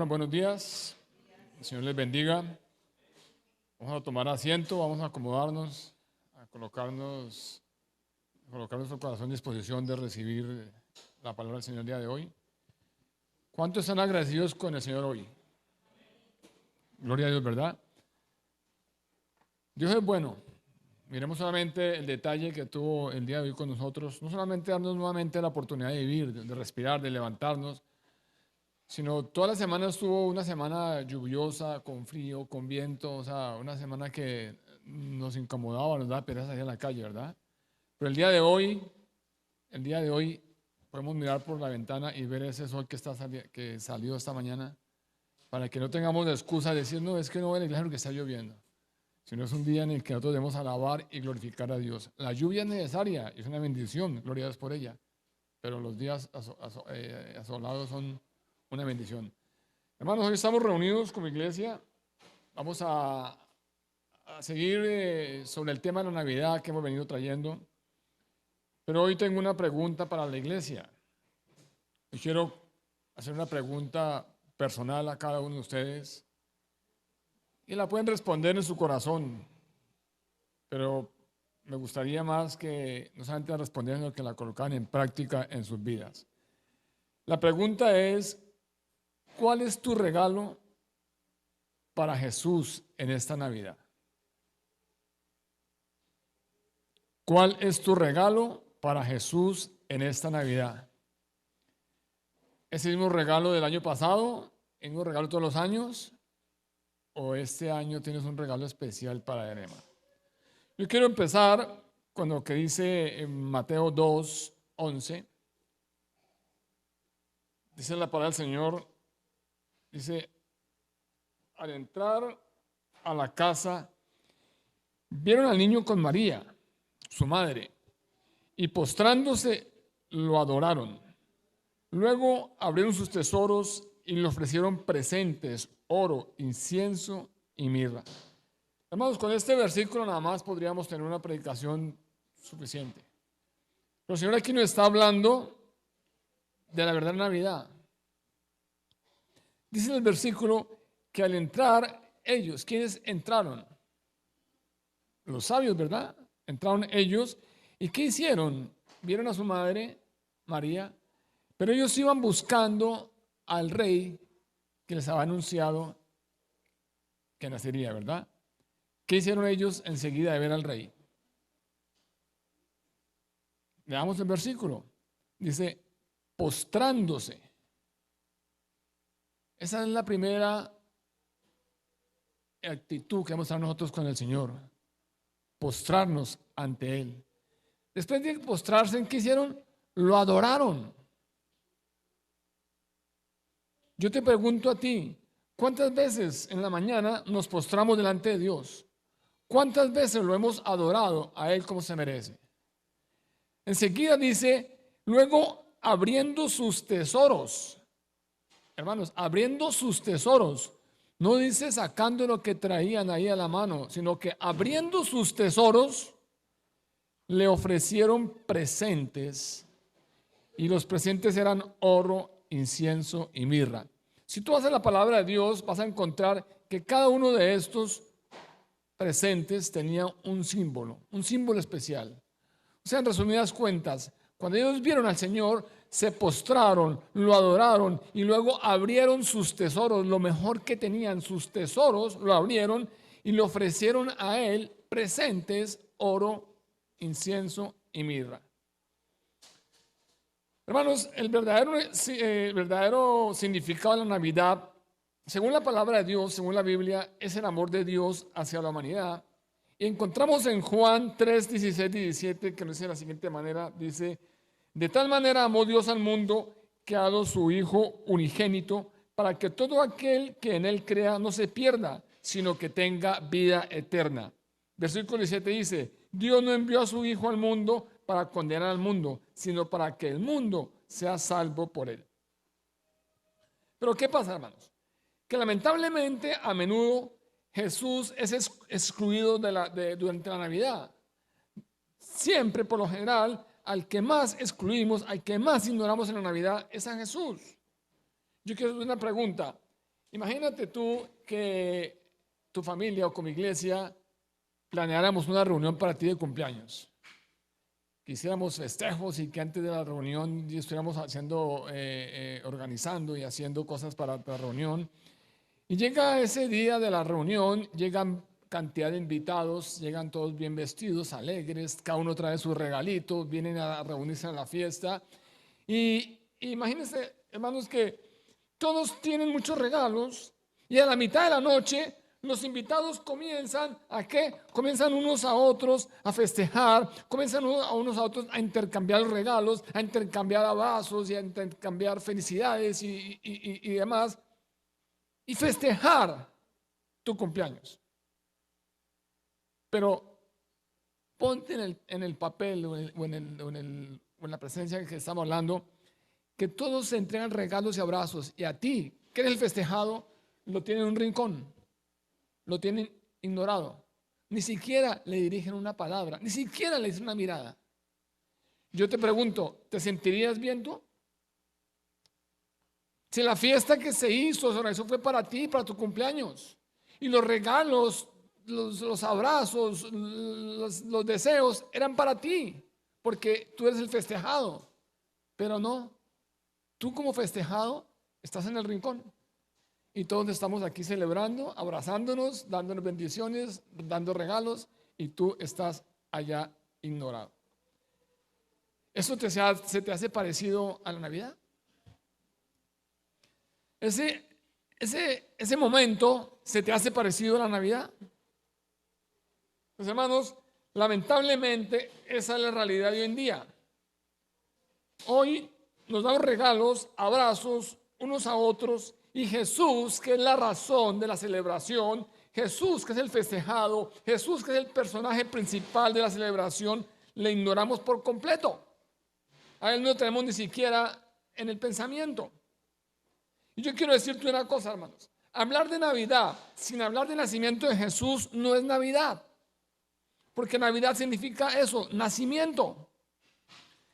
Hermanos, buenos días. El Señor les bendiga. Vamos a tomar asiento, vamos a acomodarnos, a colocar nuestro corazón en disposición de recibir la palabra del Señor el día de hoy. ¿Cuántos están agradecidos con el Señor hoy? Gloria a Dios, ¿verdad? Dios es bueno. Miremos solamente el detalle que tuvo el día de hoy con nosotros. No solamente darnos nuevamente la oportunidad de vivir, de respirar, de levantarnos, sino toda la semana estuvo una semana lluviosa, con frío, con viento, o sea, una semana que nos incomodaba, nos daba pereza salir a la calle, ¿verdad? Pero el día de hoy podemos mirar por la ventana y ver ese sol que salió esta mañana, para que no tengamos la excusa de decir, no, es que no voy a la iglesia porque está lloviendo, sino es un día en el que nosotros debemos alabar y glorificar a Dios. La lluvia es necesaria, es una bendición, gloria a Dios por ella, pero los días asolados son una bendición. Hermanos, hoy estamos reunidos como iglesia. Vamos a seguir sobre el tema de la Navidad que hemos venido trayendo. Pero hoy tengo una pregunta para la iglesia. Y quiero hacer una pregunta personal a cada uno de ustedes. Y la pueden responder en su corazón. Pero me gustaría más que no solamente la respondieran, sino que la colocaran en práctica en sus vidas. La pregunta es: ¿cuál es tu regalo para Jesús en esta Navidad? ¿Cuál es tu regalo para Jesús en esta Navidad? ¿Es el mismo regalo del año pasado? ¿Es el mismo regalo todos los años? ¿O este año tienes un regalo especial para Erema? Yo quiero empezar con lo que dice en Mateo 2:11. Dice la palabra del Señor. Dice: al entrar a la casa, vieron al niño con María, su madre, y postrándose lo adoraron. Luego abrieron sus tesoros y le ofrecieron presentes, oro, incienso y mirra. Hermanos, con este versículo nada más podríamos tener una predicación suficiente. Pero el Señor aquí nos está hablando de la verdadera Navidad. Dice en el versículo que al entrar ellos, ¿quiénes entraron? Los sabios, ¿verdad? Entraron ellos. ¿Y qué hicieron? Vieron a su madre, María, pero ellos iban buscando al rey que les había anunciado que nacería, ¿verdad? ¿Qué hicieron ellos enseguida de ver al rey? Leamos el versículo. Dice: postrándose. Esa es la primera actitud que vamos a nosotros con el Señor. Postrarnos ante Él. Después de postrarse, ¿qué hicieron? Lo adoraron. Yo te pregunto a ti, ¿cuántas veces en la mañana nos postramos delante de Dios? ¿Cuántas veces lo hemos adorado a Él como se merece? Enseguida dice, luego abriendo sus tesoros. Hermanos, abriendo sus tesoros. No dice sacando lo que traían ahí a la mano, sino que abriendo sus tesoros le ofrecieron presentes, y los presentes eran oro, incienso y mirra. Si tú haces la palabra de Dios, vas a encontrar que cada uno de estos presentes tenía un símbolo especial. O sea, en resumidas cuentas, cuando ellos vieron al Señor, se postraron, lo adoraron y luego abrieron sus tesoros, lo mejor que tenían, sus tesoros, lo abrieron y le ofrecieron a Él presentes, oro, incienso y mirra. Hermanos, el verdadero significado de la Navidad, según la palabra de Dios, según la Biblia, es el amor de Dios hacia la humanidad. Y encontramos en Juan 3, 16 y 17, que nos dice de la siguiente manera, dice: de tal manera amó Dios al mundo que ha dado su Hijo unigénito, para que todo aquel que en Él crea no se pierda, sino que tenga vida eterna. Versículo 17 dice: Dios no envió a su Hijo al mundo para condenar al mundo, sino para que el mundo sea salvo por Él. Pero ¿qué pasa, hermanos? Que lamentablemente a menudo Jesús es excluido durante la Navidad. Siempre, por lo general, al que más excluimos, al que más ignoramos en la Navidad es a Jesús. Yo quiero hacer una pregunta. Imagínate tú que tu familia o como iglesia planeáramos una reunión para ti de cumpleaños. Quisiéramos festejos y que antes de la reunión ya estuviéramos organizando y haciendo cosas para la reunión. Y llega ese día de la reunión, llegan cantidad de invitados, llegan todos bien vestidos, alegres, cada uno trae sus regalitos, vienen a reunirse a la fiesta. Y imagínense, hermanos, que todos tienen muchos regalos y a la mitad de la noche los invitados comienzan ¿a qué? Comienzan unos a otros a festejar, comienzan unos a otros a intercambiar los regalos, a intercambiar abrazos y a intercambiar felicidades y demás, y festejar tu cumpleaños. Pero ponte en el papel o en la presencia que estamos hablando, que todos se entregan regalos y abrazos, y a ti, que eres el festejado, lo tienen en un rincón, lo tienen ignorado. Ni siquiera le dirigen una palabra, ni siquiera le dicen una mirada. Yo te pregunto, ¿te sentirías bien tú? Si la fiesta que se hizo, se organizó fue para ti, para tu cumpleaños, y los regalos, los abrazos, los deseos eran para ti, porque tú eres el festejado, pero no, tú como festejado estás en el rincón. Y todos estamos aquí celebrando, abrazándonos, dándonos bendiciones, dando regalos, y tú estás allá ignorado. ¿Eso se te hace parecido a la Navidad? Ese momento se te hace parecido a la Navidad. Pues hermanos, lamentablemente esa es la realidad de hoy en día. Hoy nos damos regalos, abrazos unos a otros, y Jesús, que es la razón de la celebración, Jesús, que es el festejado, Jesús, que es el personaje principal de la celebración, le ignoramos por completo. A Él no lo tenemos ni siquiera en el pensamiento. Y yo quiero decirte una cosa, hermanos. Hablar de Navidad sin hablar del nacimiento de Jesús no es Navidad. Porque Navidad significa eso, nacimiento.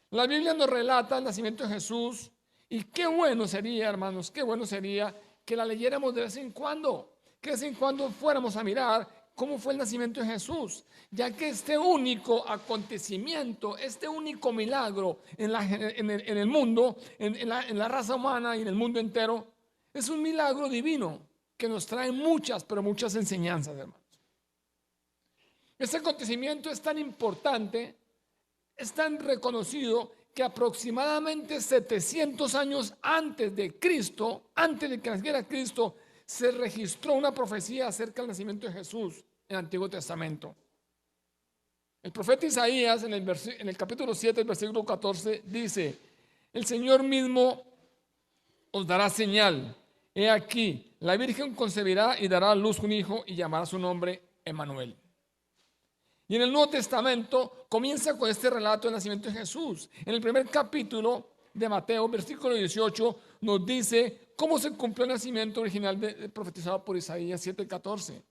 La Biblia nos relata el nacimiento de Jesús. Y qué bueno sería, hermanos, qué bueno sería que la leyéramos de vez en cuando. Que de vez en cuando fuéramos a mirar cómo fue el nacimiento de Jesús. Ya que este único acontecimiento, este único milagro en el mundo, en la raza humana y en el mundo entero, es un milagro divino que nos trae muchas, pero muchas enseñanzas, hermanos. Este acontecimiento es tan importante, es tan reconocido, que aproximadamente 700 años antes de Cristo, antes de que naciera Cristo, se registró una profecía acerca del nacimiento de Jesús en el Antiguo Testamento. El profeta Isaías en el capítulo 7, el versículo 14, dice: el Señor mismo os dará señal. He aquí, la Virgen concebirá y dará a luz un hijo y llamará su nombre Emmanuel. Y en el Nuevo Testamento comienza con este relato del nacimiento de Jesús. En el primer capítulo de Mateo, versículo 18, nos dice cómo se cumplió el nacimiento original profetizado por Isaías 7:14.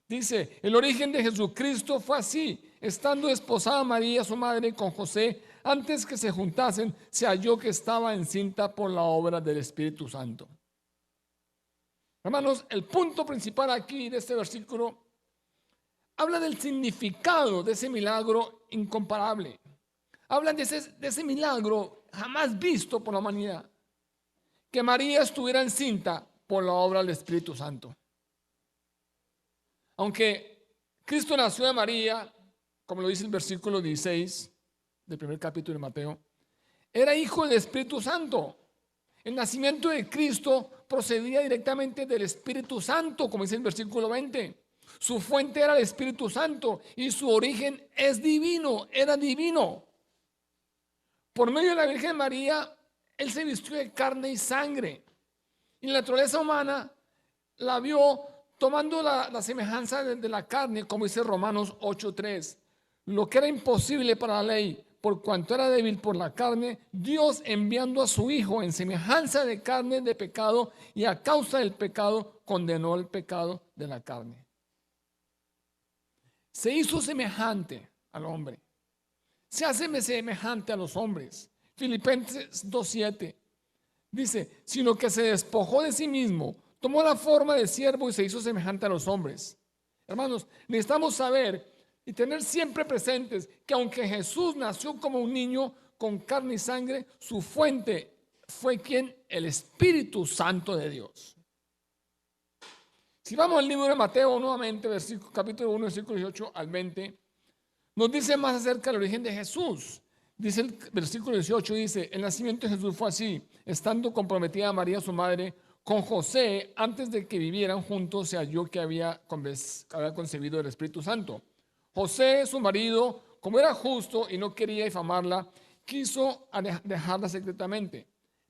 Dice: el origen de Jesucristo fue así: estando desposada María, su madre, con José, antes que se juntasen, se halló que estaba encinta por la obra del Espíritu Santo. Hermanos, el punto principal aquí de este versículo habla del significado de ese milagro incomparable. Hablan de ese milagro jamás visto por la humanidad. Que María estuviera encinta por la obra del Espíritu Santo. Aunque Cristo nació de María, como lo dice el versículo 16 del primer capítulo de Mateo, era hijo del Espíritu Santo. El nacimiento de Cristo procedía directamente del Espíritu Santo, como dice el versículo 20. Su fuente era el Espíritu Santo y su origen es divino, era divino. Por medio de la Virgen María, Él se vistió de carne y sangre. Y la naturaleza humana la vio tomando la semejanza de la carne, como dice Romanos 8:3. Lo que era imposible para la ley, por cuanto era débil por la carne, Dios, enviando a su Hijo en semejanza de carne de pecado, y a causa del pecado condenó el pecado de la carne. Se hizo semejante al hombre. Se hace semejante a los hombres. Filipenses 2:7 dice: sino que se despojó de sí mismo, Tomó la forma de siervo y se hizo semejante a los hombres. Hermanos, necesitamos saber y tener siempre presentes que aunque Jesús nació como un niño con carne y sangre, su fuente fue quien, el Espíritu Santo de Dios. Si vamos al libro de Mateo nuevamente, capítulo 1, versículo 18 al 20, nos dice más acerca del origen de Jesús. Dice el versículo 18, dice, el nacimiento de Jesús fue así, estando comprometida María su madre con José, antes de que vivieran juntos, se halló que había concebido el Espíritu Santo. José, su marido, como era justo y no quería difamarla, quiso dejarla secretamente.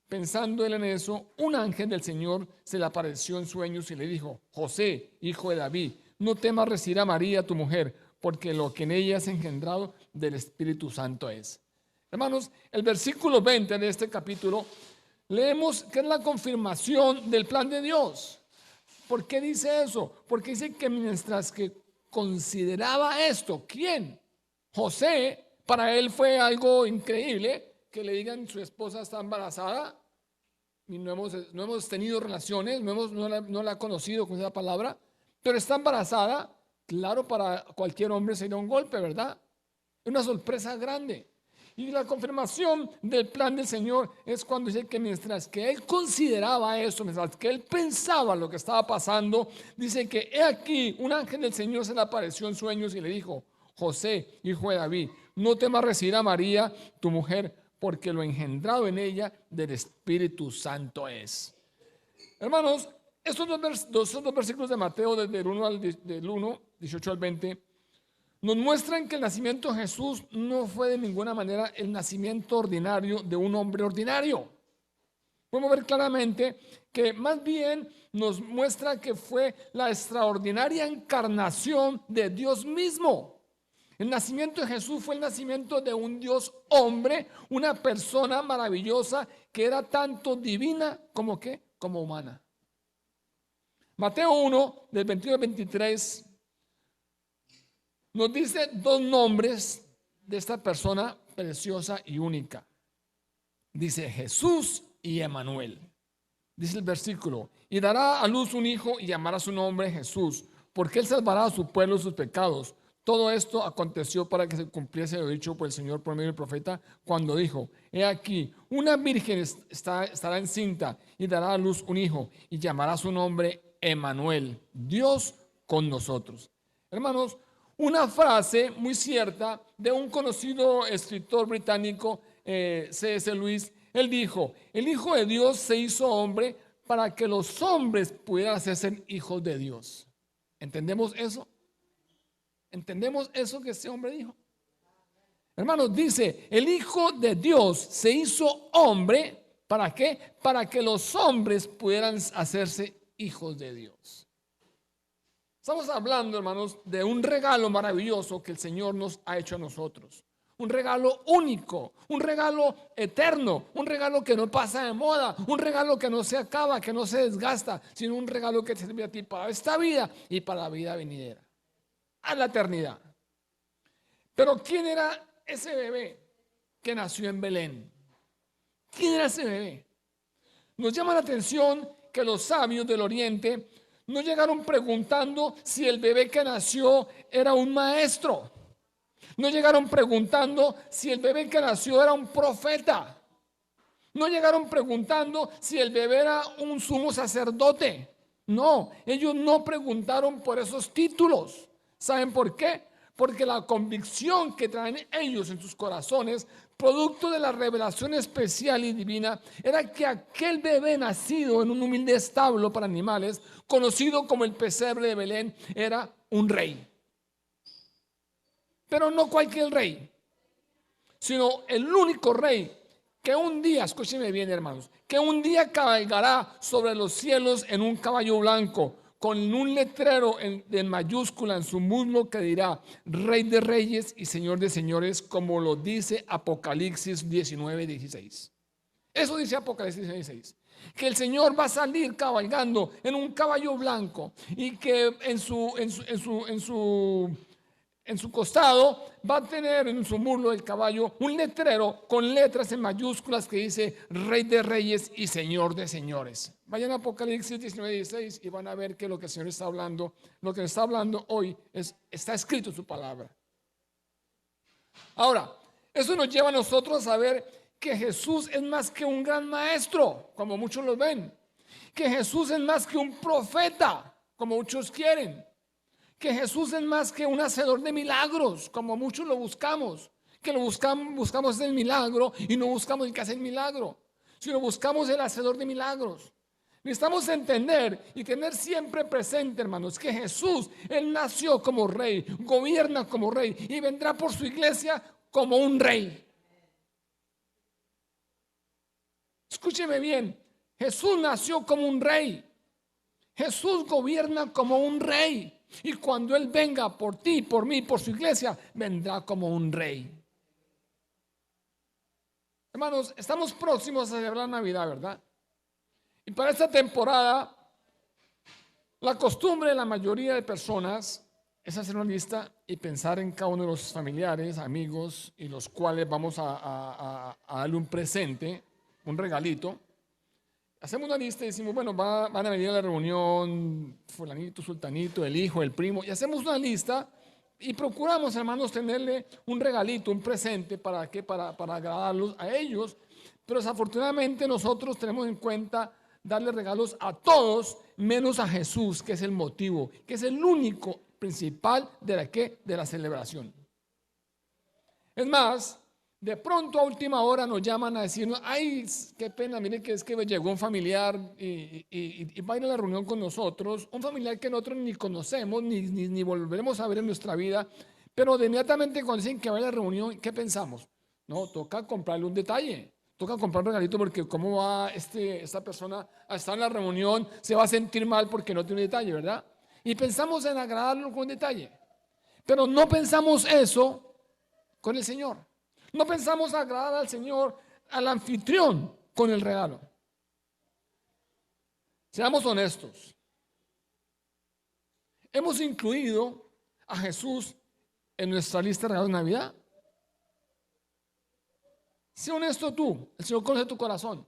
Pensando él en eso, un ángel del Señor se le apareció en sueños y le dijo, José, hijo de David, no temas recibir a María, tu mujer, porque lo que en ella es engendrado del Espíritu Santo es. Hermanos, el versículo 20 de este capítulo, leemos que es la confirmación del plan de Dios. ¿Por qué dice eso? Porque dice que mientras que consideraba esto, ¿quién? José, para él fue algo increíble que le digan su esposa está embarazada y no hemos tenido relaciones, no la ha conocido con esa palabra, pero está embarazada. Claro, para cualquier hombre sería un golpe, ¿verdad? Una sorpresa grande. Y la confirmación del plan del Señor es cuando dice que mientras que él consideraba eso, mientras que él pensaba lo que estaba pasando, dice que he aquí, un ángel del Señor se le apareció en sueños y le dijo, José, hijo de David, no temas recibir a María, tu mujer, porque lo engendrado en ella del Espíritu Santo es. Hermanos, estos dos versículos de Mateo, desde del 1, 18 al 20, nos muestran que el nacimiento de Jesús no fue de ninguna manera el nacimiento ordinario de un hombre ordinario. Podemos ver claramente que más bien nos muestra que fue la extraordinaria encarnación de Dios mismo. El nacimiento de Jesús fue el nacimiento de un Dios hombre, una persona maravillosa que era tanto divina como humana. Mateo 1, del 21 al 23, nos dice dos nombres de esta persona preciosa y única. Dice Jesús y Emanuel. Dice el versículo, y dará a luz un hijo y llamará su nombre Jesús, porque él salvará a su pueblo de sus pecados. Todo esto aconteció para que se cumpliese lo dicho por el Señor por medio del profeta, cuando dijo, he aquí, una virgen estará encinta y dará a luz un hijo y llamará su nombre Emanuel, Dios con nosotros. Hermanos, una frase muy cierta de un conocido escritor británico, C.S. Lewis. Él dijo, el Hijo de Dios se hizo hombre para que los hombres pudieran hacerse hijos de Dios. ¿Entendemos eso? ¿Entendemos eso que ese hombre dijo? Hermanos, dice, el Hijo de Dios se hizo hombre, ¿para qué? Para que los hombres pudieran hacerse hijos de Dios. Estamos hablando, hermanos, de un regalo maravilloso que el Señor nos ha hecho a nosotros. Un regalo único, un regalo eterno, un regalo que no pasa de moda, un regalo que no se acaba, que no se desgasta, sino un regalo que te sirve a ti para esta vida y para la vida venidera, a la eternidad. Pero ¿quién era ese bebé que nació en Belén? ¿Quién era ese bebé? Nos llama la atención que los sabios del Oriente no llegaron preguntando si el bebé que nació era un maestro. No llegaron preguntando si el bebé que nació era un profeta. No llegaron preguntando si el bebé era un sumo sacerdote. No, ellos no preguntaron por esos títulos. ¿Saben por qué? Porque la convicción que traen ellos en sus corazones, producto de la revelación especial y divina, era que aquel bebé nacido en un humilde establo para animales, conocido como el pesebre de Belén, era un rey. Pero no cualquier rey, sino el único rey que un día, escúchenme bien, hermanos, que un día cabalgará sobre los cielos en un caballo blanco, con un letrero en mayúscula en su muslo que dirá Rey de Reyes y Señor de Señores, como lo dice Apocalipsis 19:16. Eso dice Apocalipsis 19:16. Que el Señor va a salir cabalgando en un caballo blanco y que en su en su costado va a tener en su muslo del caballo un letrero con letras en mayúsculas que dice Rey de Reyes y Señor de Señores. Vayan a Apocalipsis 19:16 y van a ver que lo que el Señor está hablando, lo que está hablando hoy está escrito en su palabra. Ahora, eso nos lleva a nosotros a saber que Jesús es más que un gran maestro, como muchos lo ven. Que Jesús es más que un profeta, como muchos quieren. Que Jesús es más que un hacedor de milagros, como muchos lo buscamos. Que lo buscamos el milagro y no buscamos el que hace el milagro, sino buscamos el hacedor de milagros. Necesitamos entender y tener siempre presente, hermanos, que Jesús, Él nació como rey, gobierna como rey y vendrá por su iglesia como un rey. Escúcheme bien, Jesús nació como un rey. Jesús gobierna como un rey. Y cuando Él venga por ti, por mí, por su iglesia, vendrá como un rey. Hermanos, estamos próximos a celebrar Navidad, ¿verdad? Y para esta temporada, la costumbre de la mayoría de personas es hacer una lista y pensar en cada uno de los familiares, amigos, y los cuales vamos a darle un presente, un regalito. Hacemos una lista y decimos, bueno, van a venir a la reunión fulanito, sultanito, el hijo, el primo, y hacemos una lista y procuramos, hermanos, tenerle un regalito, un presente, ¿para qué? Para agradarlos a ellos. Pero desafortunadamente nosotros tenemos en cuenta darle regalos a todos, menos a Jesús, que es el motivo, que es el único principal de la celebración. Es más, de pronto a última hora nos llaman a decirnos, ay, qué pena, mire que es que llegó un familiar y va a ir a la reunión con nosotros, un familiar que nosotros ni conocemos, ni volveremos a ver en nuestra vida, pero de inmediatamente cuando dicen que va a la reunión, ¿qué pensamos? No, toca comprarle un detalle, toca comprar un regalito porque cómo va esta persona a estar en la reunión, se va a sentir mal porque no tiene un detalle, ¿verdad? Y pensamos en agradarlo con un detalle, pero no pensamos eso con el Señor. No pensamos agradar al Señor, al anfitrión, con el regalo. Seamos honestos. ¿Hemos incluido a Jesús en nuestra lista de regalos de Navidad? Sé honesto tú, el Señor conoce tu corazón.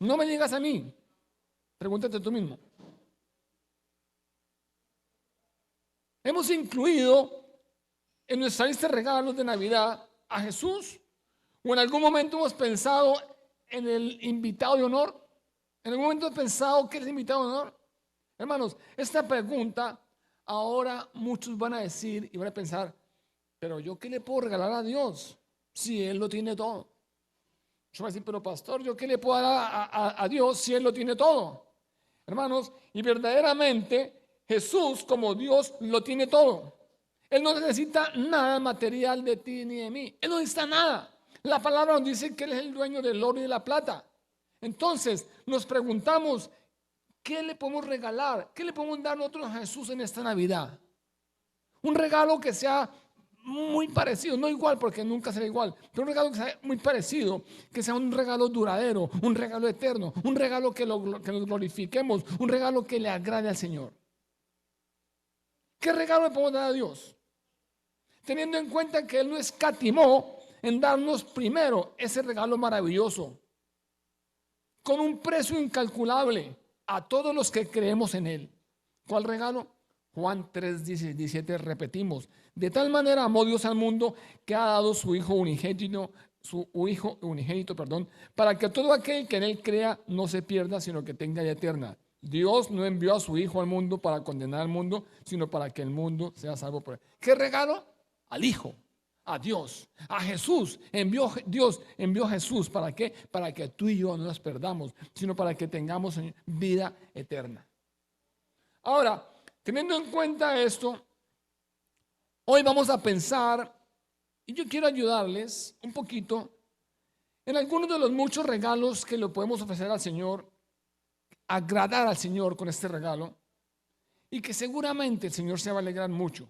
No me digas a mí, pregúntate tú mismo. ¿Hemos incluido en nuestra lista de regalos de Navidad a Jesús? ¿O en algún momento hemos pensado en el invitado de honor? ¿En algún momento hemos pensado que es el invitado de honor? Hermanos, esta pregunta ahora muchos van a decir y van a pensar, pero ¿yo qué le puedo regalar a Dios si Él lo tiene todo? Yo voy a decir, pero pastor, ¿yo qué le puedo dar a Dios si Él lo tiene todo? Hermanos, y verdaderamente Jesús como Dios lo tiene todo. Él no necesita nada material de ti ni de mí. Él no necesita nada. La palabra nos dice que Él es el dueño del oro y de la plata. Entonces nos preguntamos, ¿qué le podemos regalar? ¿Qué le podemos dar nosotros a Jesús en esta Navidad? Un regalo que sea muy parecido, no igual porque nunca será igual, pero un regalo que sea muy parecido, que sea un regalo duradero, un regalo eterno, un regalo que nos glorifiquemos, un regalo que le agrade al Señor. ¿Qué regalo le podemos dar a Dios? Teniendo en cuenta que Él no escatimó en darnos primero ese regalo maravilloso, con un precio incalculable a todos los que creemos en Él. ¿Cuál regalo? Juan 3:17, repetimos, de tal manera amó Dios al mundo que ha dado su Hijo unigénito, para que todo aquel que en Él crea no se pierda, sino que tenga vida eterna. Dios no envió a su Hijo al mundo para condenar al mundo, sino para que el mundo sea salvo por Él. ¿Qué regalo? Al Hijo, a Dios, a Jesús. Dios envió a Jesús. ¿Para qué? Para que tú y yo no nos perdamos, sino para que tengamos vida eterna. Ahora, teniendo en cuenta esto, hoy vamos a pensar, y yo quiero ayudarles un poquito en algunos de los muchos regalos que le podemos ofrecer al Señor, agradar al Señor con este regalo, y que seguramente el Señor se va a alegrar mucho,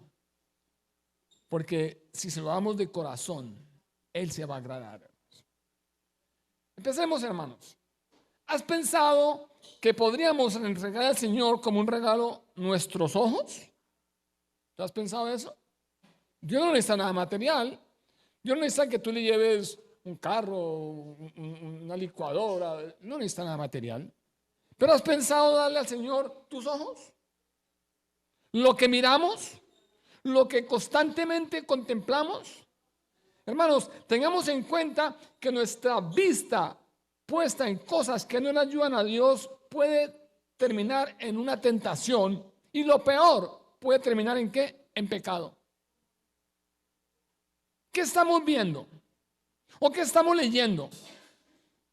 porque si se lo damos de corazón, Él se va a agradar. Empecemos, hermanos. ¿Has pensado que podríamos entregar al Señor como un regalo nuestros ojos? ¿Tú has pensado eso? Dios no necesita nada material. Dios no necesita que tú le lleves un carro, una licuadora. No necesita nada material. ¿Pero has pensado darle al Señor tus ojos? Lo que miramos, lo que constantemente contemplamos. Hermanos, tengamos en cuenta que nuestra vista puesta en cosas que no le ayudan a Dios puede terminar en una tentación, y lo peor, puede terminar ¿en qué? En pecado. ¿Qué estamos viendo? ¿O qué estamos leyendo?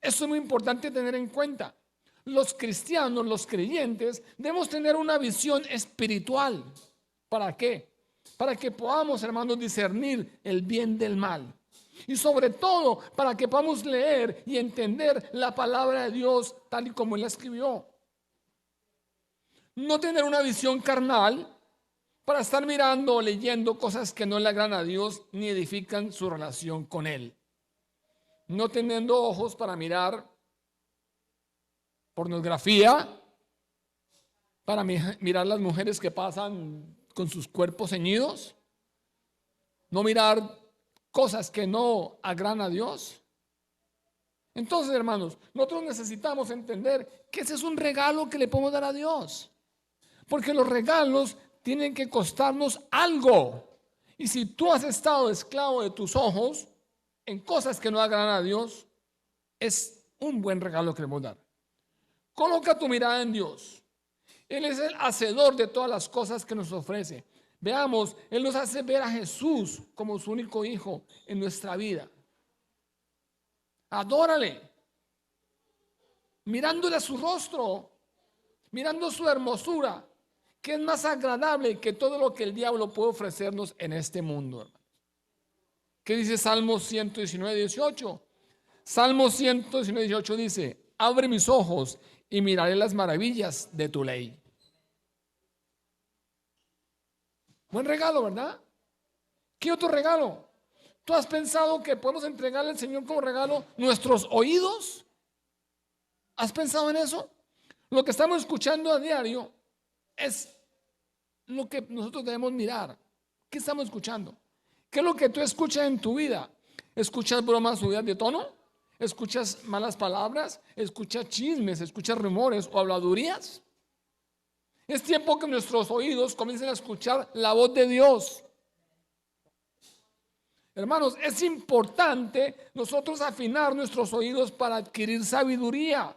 Eso es muy importante tener en cuenta. Los cristianos, los creyentes, debemos tener una visión espiritual. ¿Para qué? Para que podamos, hermanos, discernir el bien del mal. Y sobre todo, para que podamos leer y entender la palabra de Dios tal y como Él la escribió. No tener una visión carnal para estar mirando o leyendo cosas que no le agradan a Dios ni edifican su relación con Él. No teniendo ojos para mirar pornografía, para mirar las mujeres que pasan con sus cuerpos ceñidos, no mirar cosas que no agradan a Dios. Entonces, hermanos, nosotros necesitamos entender que ese es un regalo que le podemos dar a Dios, porque los regalos tienen que costarnos algo. Y si tú has estado esclavo de tus ojos en cosas que no agradan a Dios, es un buen regalo que le podemos dar. Coloca tu mirada en Dios. Él es el hacedor de todas las cosas que nos ofrece. Veamos, Él nos hace ver a Jesús como su único hijo en nuestra vida. Adórale, mirándole a su rostro, mirando su hermosura, que es más agradable que todo lo que el diablo puede ofrecernos en este mundo, hermanos. ¿Qué dice Salmo 119, 18? Salmo 119, 18 dice: abre mis ojos y miraré las maravillas de tu ley. Buen regalo, ¿verdad? ¿Qué otro regalo? ¿Tú has pensado que podemos entregarle al Señor como regalo nuestros oídos? ¿Has pensado en eso? Lo que estamos escuchando a diario es lo que nosotros debemos mirar. ¿Qué estamos escuchando? ¿Qué es lo que tú escuchas en tu vida? ¿Escuchas bromas subidas de tono? ¿Escuchas malas palabras? ¿Escuchas chismes? ¿Escuchas rumores o habladurías? Es tiempo que nuestros oídos comiencen a escuchar la voz de Dios. Hermanos, es importante nosotros afinar nuestros oídos para adquirir sabiduría.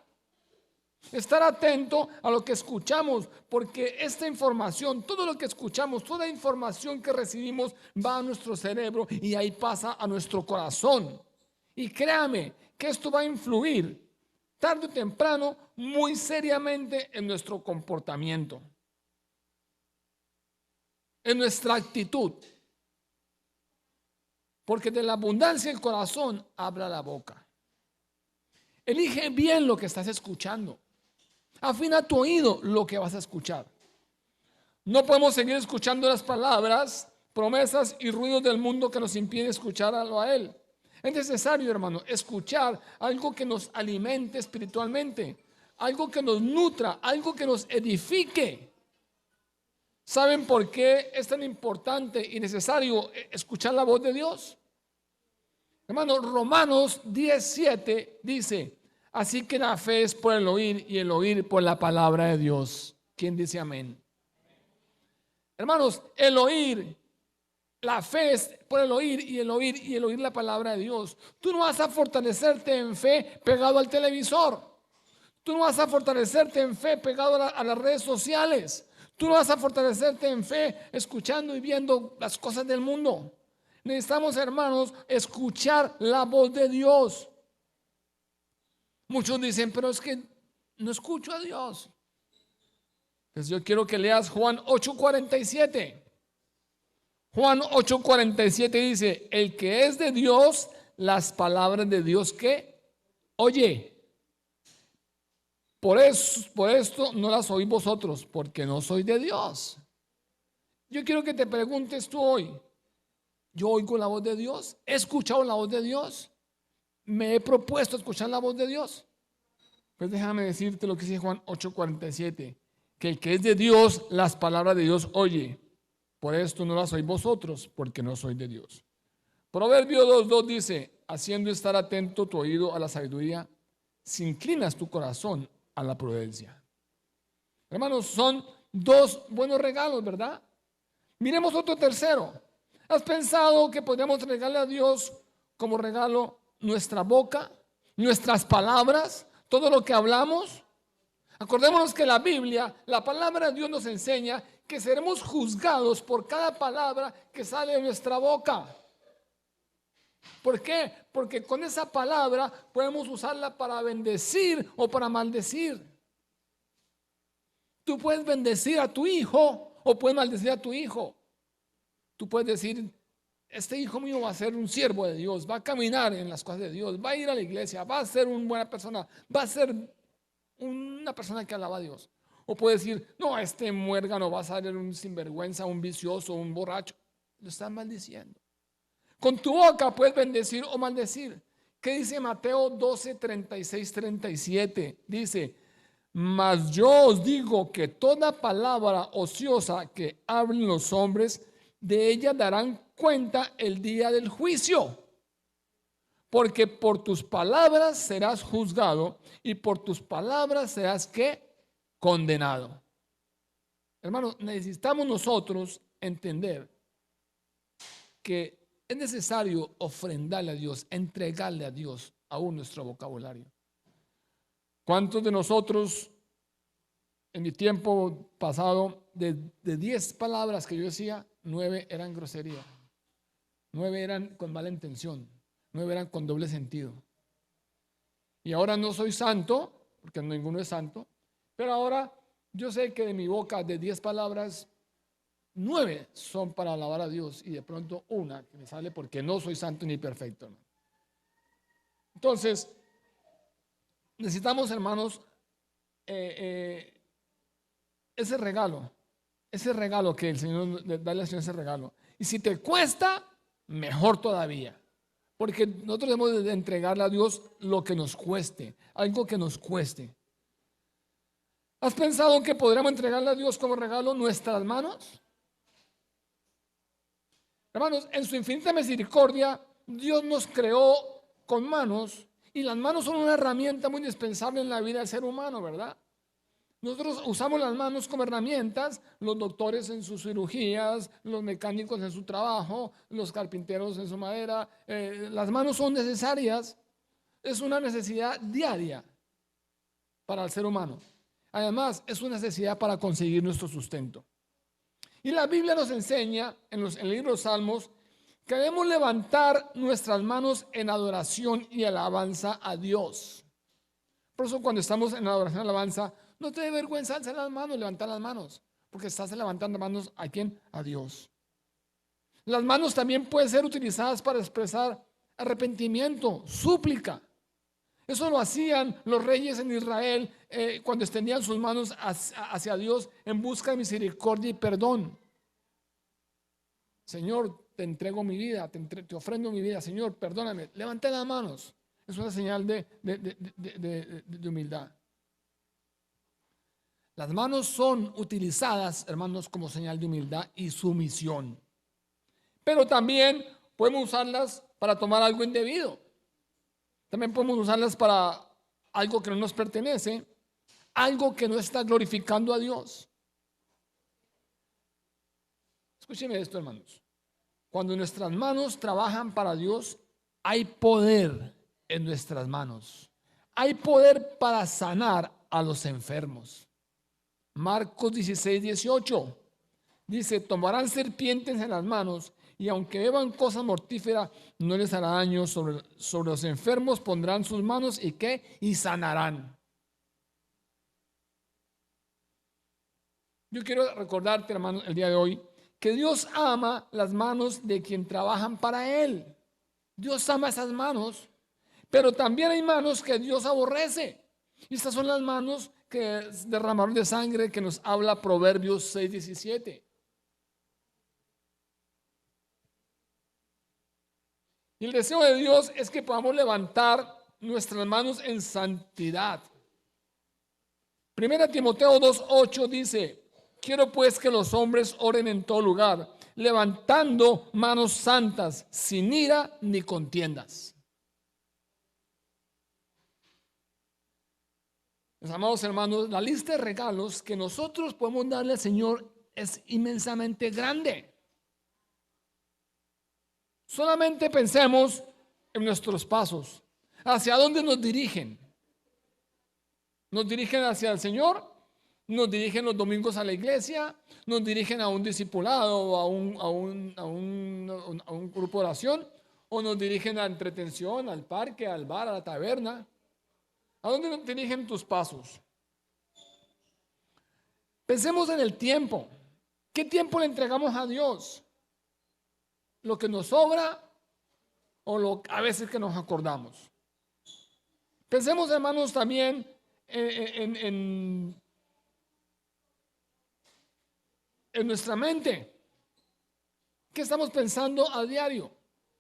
Estar atento a lo que escuchamos, porque esta información, todo lo que escuchamos, toda información que recibimos va a nuestro cerebro y ahí pasa a nuestro corazón. Y créame que esto va a influir tarde o temprano muy seriamente en nuestro comportamiento, en nuestra actitud. Porque de la abundancia del corazón habla la boca. Elige bien lo que estás escuchando. Afina tu oído lo que vas a escuchar. No podemos seguir escuchando las palabras, promesas y ruidos del mundo que nos impiden escucharlo a Él. Es necesario, hermano, escuchar algo que nos alimente espiritualmente, algo que nos nutra, algo que nos edifique. ¿Saben por qué es tan importante y necesario escuchar la voz de Dios? Hermano, Romanos 10:7 dice: así que la fe es por el oír y el oír por la palabra de Dios. ¿Quién dice amén? Hermanos, el oír, la fe es por el oír y el oír y el oír la palabra de Dios. Tú no vas a fortalecerte en fe pegado al televisor. Tú no vas a fortalecerte en fe pegado a las redes sociales. Tú no vas a fortalecerte en fe escuchando y viendo las cosas del mundo. Necesitamos, hermanos, escuchar la voz de Dios. Muchos dicen, pero es que no escucho a Dios. Pues yo quiero que leas Juan 8:47. Juan 8:47 dice: el que es de Dios, las palabras de Dios que oye. Por esto no las oís vosotros, porque no sois de Dios. Yo quiero que te preguntes tú hoy: ¿yo oigo la voz de Dios? ¿He escuchado la voz de Dios? ¿Me he propuesto escuchar la voz de Dios? Pues déjame decirte lo que dice Juan 8:47, que el que es de Dios, las palabras de Dios oye. Por esto no la sois vosotros, porque no sois de Dios. Proverbios 2:2 dice, haciendo estar atento tu oído a la sabiduría, si inclinas tu corazón a la prudencia. Hermanos, son dos buenos regalos, ¿verdad? Miremos otro tercero. ¿Has pensado que podríamos regalarle a Dios como regalo nuestra boca, nuestras palabras, todo lo que hablamos? Acordémonos que la Biblia, la palabra de Dios nos enseña que seremos juzgados por cada palabra que sale de nuestra boca. ¿Por qué? Porque con esa palabra podemos usarla para bendecir o para maldecir. Tú puedes bendecir a tu hijo o puedes maldecir a tu hijo. Tú puedes decir, este hijo mío va a ser un siervo de Dios, va a caminar en las cosas de Dios, va a ir a la iglesia, va a ser una buena persona, va a ser una persona que alaba a Dios. O puedes decir, no, este muérgano va a ser un sinvergüenza, un vicioso, un borracho. Lo estás maldiciendo. Con tu boca puedes bendecir o maldecir. ¿Qué dice Mateo 12, 36, 37? Dice, mas yo os digo que toda palabra ociosa que hablen los hombres, de ella darán cuenta el día del juicio. Porque por tus palabras serás juzgado y por tus palabras serás ¿qué? Condenado. Hermanos, necesitamos nosotros entender que es necesario ofrendarle a Dios, entregarle a Dios aún nuestro vocabulario. ¿Cuántos de nosotros en mi tiempo pasado, de 10 palabras que yo decía, 9 eran grosería, 9 eran con mala intención, 9 eran con doble sentido? Y ahora no soy santo, porque ninguno es santo, pero ahora yo sé que de mi boca, de 10 palabras, 9 son para alabar a Dios y de pronto una que me sale porque no soy santo ni perfecto, hermano. Entonces, necesitamos, hermanos, ese regalo que el Señor da al Señor, ese regalo. Y si te cuesta, mejor todavía. Porque nosotros debemos de entregarle a Dios lo que nos cueste, algo que nos cueste. ¿Has pensado que podríamos entregarle a Dios como regalo nuestras manos? Hermanos, en su infinita misericordia, Dios nos creó con manos y las manos son una herramienta muy indispensable en la vida del ser humano, ¿verdad? Nosotros usamos las manos como herramientas, los doctores en sus cirugías, los mecánicos en su trabajo, los carpinteros en su madera. Las manos son necesarias, es una necesidad diaria para el ser humano. Además, es una necesidad para conseguir nuestro sustento. Y la Biblia nos enseña en el libro de los Salmos que debemos levantar nuestras manos en adoración y alabanza a Dios. Por eso cuando estamos en adoración y alabanza, no te dé vergüenza alzar las manos, levantar las manos, porque estás levantando manos ¿a quién? A Dios. Las manos también pueden ser utilizadas para expresar arrepentimiento, súplica. Eso lo hacían los reyes en Israel cuando extendían sus manos hacia Dios en busca de misericordia y perdón. Señor, te entrego mi vida, te ofrendo mi vida. Señor, perdóname. Levanta las manos. Es una señal de humildad. Las manos son utilizadas, hermanos, como señal de humildad y sumisión. Pero también podemos usarlas para tomar algo indebido. También podemos usarlas para algo que no nos pertenece, algo que no está glorificando a Dios. Escúcheme esto, hermanos. Cuando nuestras manos trabajan para Dios, hay poder en nuestras manos. Hay poder para sanar a los enfermos. Marcos 16, 18 dice, tomarán serpientes en las manos y aunque beban cosas mortíferas, no les hará daño. Sobre los enfermos pondrán sus manos y ¿qué? Y sanarán. Yo quiero recordarte, hermano, el día de hoy, que Dios ama las manos de quien trabajan para Él. Dios ama esas manos, pero también hay manos que Dios aborrece. Y estas son las manos que derramaron de sangre que nos habla Proverbios 6, 17. Y el deseo de Dios es que podamos levantar nuestras manos en santidad. 1 Timoteo 2:8 dice, quiero pues que los hombres oren en todo lugar, levantando manos santas, sin ira ni contiendas. Mis amados hermanos, la lista de regalos que nosotros podemos darle al Señor es inmensamente grande. Solamente pensemos en nuestros pasos. ¿Hacia dónde nos dirigen? ¿Nos dirigen hacia el Señor? ¿Nos dirigen los domingos a la iglesia? ¿Nos dirigen a un discipulado o a un grupo de oración? ¿O nos dirigen a entretención, al parque, al bar, a la taberna? ¿A dónde nos dirigen tus pasos? Pensemos en el tiempo. ¿Qué tiempo le entregamos a Dios? ¿Lo que nos sobra o a veces que nos acordamos? Pensemos, hermanos, también en nuestra mente. ¿Qué estamos pensando a diario?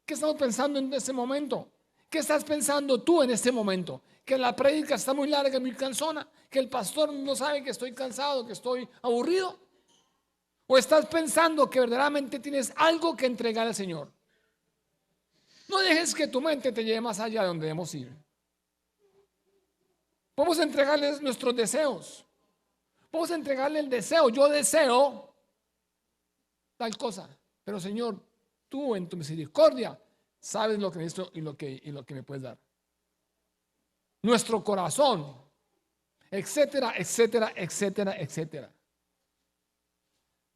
¿Qué estamos pensando en ese momento? ¿Qué estás pensando tú en este momento? Que la prédica está muy larga, muy cansona, que el pastor no sabe que estoy cansado, que estoy aburrido. ¿O estás pensando que verdaderamente tienes algo que entregar al Señor? No dejes que tu mente te lleve más allá de donde debemos ir. Podemos entregarles nuestros deseos. Podemos entregarle el deseo. Yo deseo tal cosa, pero Señor, tú en tu misericordia sabes lo que necesito y lo que me puedes dar. Nuestro corazón, etcétera, etcétera, etcétera, etcétera.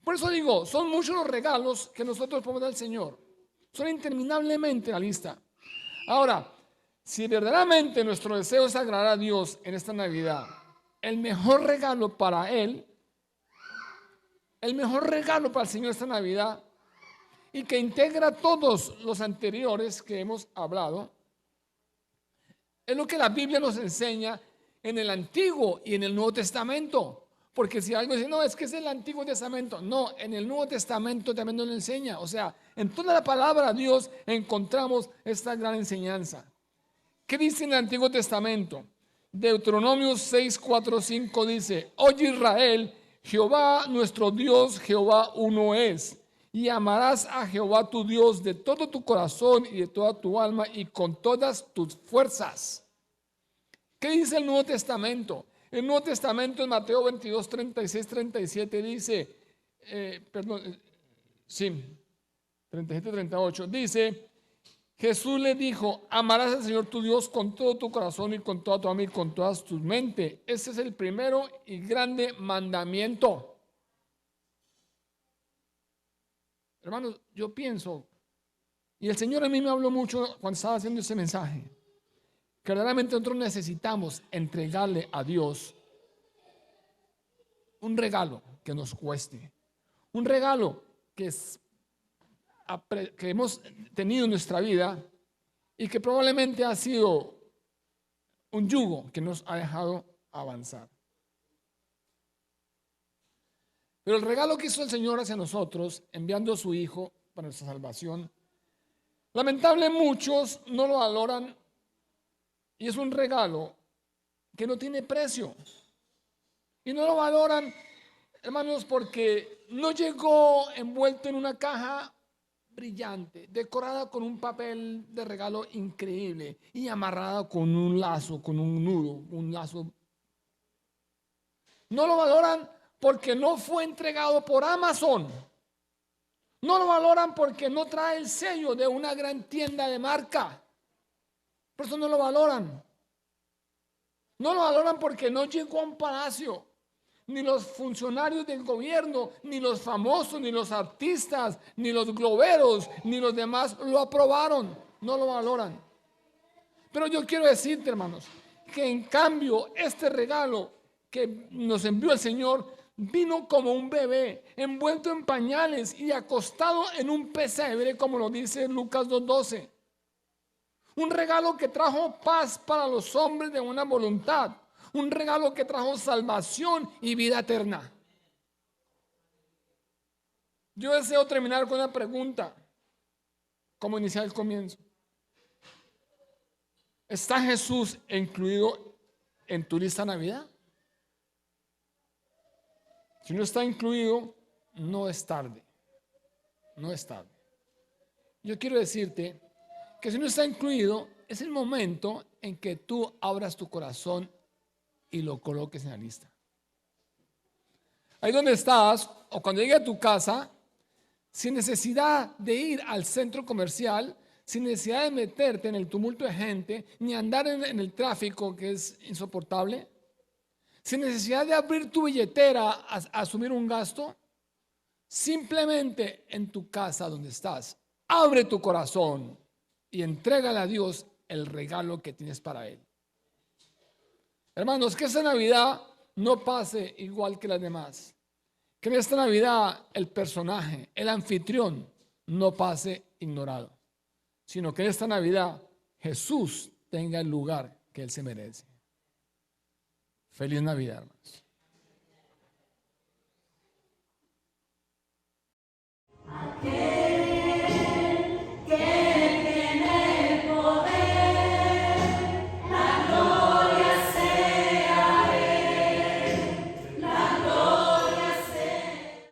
Por eso digo, son muchos los regalos que nosotros podemos dar al Señor. Son interminablemente la lista. Ahora, si verdaderamente nuestro deseo es agradar a Dios en esta Navidad, el mejor regalo para Él, el mejor regalo para el Señor esta Navidad, y que integra todos los anteriores que hemos hablado, es lo que la Biblia nos enseña en el Antiguo y en el Nuevo Testamento. Porque si algo dice, no, es que es el Antiguo Testamento. No, en el Nuevo Testamento también nos lo enseña. O sea, en toda la palabra de Dios encontramos esta gran enseñanza. ¿Qué dice en el Antiguo Testamento? Deuteronomio 6, 4, 5 dice: Oye Israel, Jehová nuestro Dios, Jehová uno es. Y amarás a Jehová tu Dios de todo tu corazón y de toda tu alma y con todas tus fuerzas. ¿Qué dice el Nuevo Testamento? El Nuevo Testamento en Mateo 22, 36, 37 dice, 37, 38, dice: Jesús le dijo, amarás al Señor tu Dios con todo tu corazón y con toda tu alma y con todas tus mentes. Ese es el primero y grande mandamiento. Hermanos, yo pienso, y el Señor a mí me habló mucho cuando estaba haciendo ese mensaje, que verdaderamente nosotros necesitamos entregarle a Dios un regalo que nos cueste, un regalo que hemos tenido en nuestra vida y que probablemente ha sido un yugo que nos ha dejado avanzar. Pero el regalo que hizo el Señor hacia nosotros, enviando a su Hijo para nuestra salvación, lamentablemente muchos no lo valoran, y es un regalo que no tiene precio. Y no lo valoran, hermanos, porque no llegó envuelto en una caja brillante, decorada con un papel de regalo increíble y amarrada con un lazo, con un nudo, un lazo. No lo valoran porque no fue entregado por Amazon. No lo valoran porque no trae el sello de una gran tienda de marca. Por eso no lo valoran. No lo valoran porque no llegó a un palacio. Ni los funcionarios del gobierno, ni los famosos, ni los artistas, ni los globeros, ni los demás lo aprobaron. No lo valoran. Pero yo quiero decirte, hermanos, que en cambio este regalo que nos envió el Señor vino como un bebé, envuelto en pañales y acostado en un pesebre, como lo dice Lucas 2:12. Un regalo que trajo paz para los hombres de buena voluntad. Un regalo que trajo salvación y vida eterna. Yo deseo terminar con una pregunta, como iniciar el comienzo. ¿Está Jesús incluido en tu lista de Navidad? Si no está incluido, no es tarde. No es tarde. Yo quiero decirte que si no está incluido, es el momento en que tú abras tu corazón y lo coloques en la lista. Ahí donde estás, o cuando llegue a tu casa, sin necesidad de ir al centro comercial, sin necesidad de meterte en el tumulto de gente, ni andar en el tráfico que es insoportable, sin necesidad de abrir tu billetera a asumir un gasto, simplemente en tu casa donde estás, abre tu corazón y entrégale a Dios el regalo que tienes para Él. Hermanos, que esta Navidad no pase igual que las demás. Que en esta Navidad el personaje, el anfitrión, no pase ignorado, sino que en esta Navidad Jesús tenga el lugar que Él se merece. Feliz Navidad, hermanos.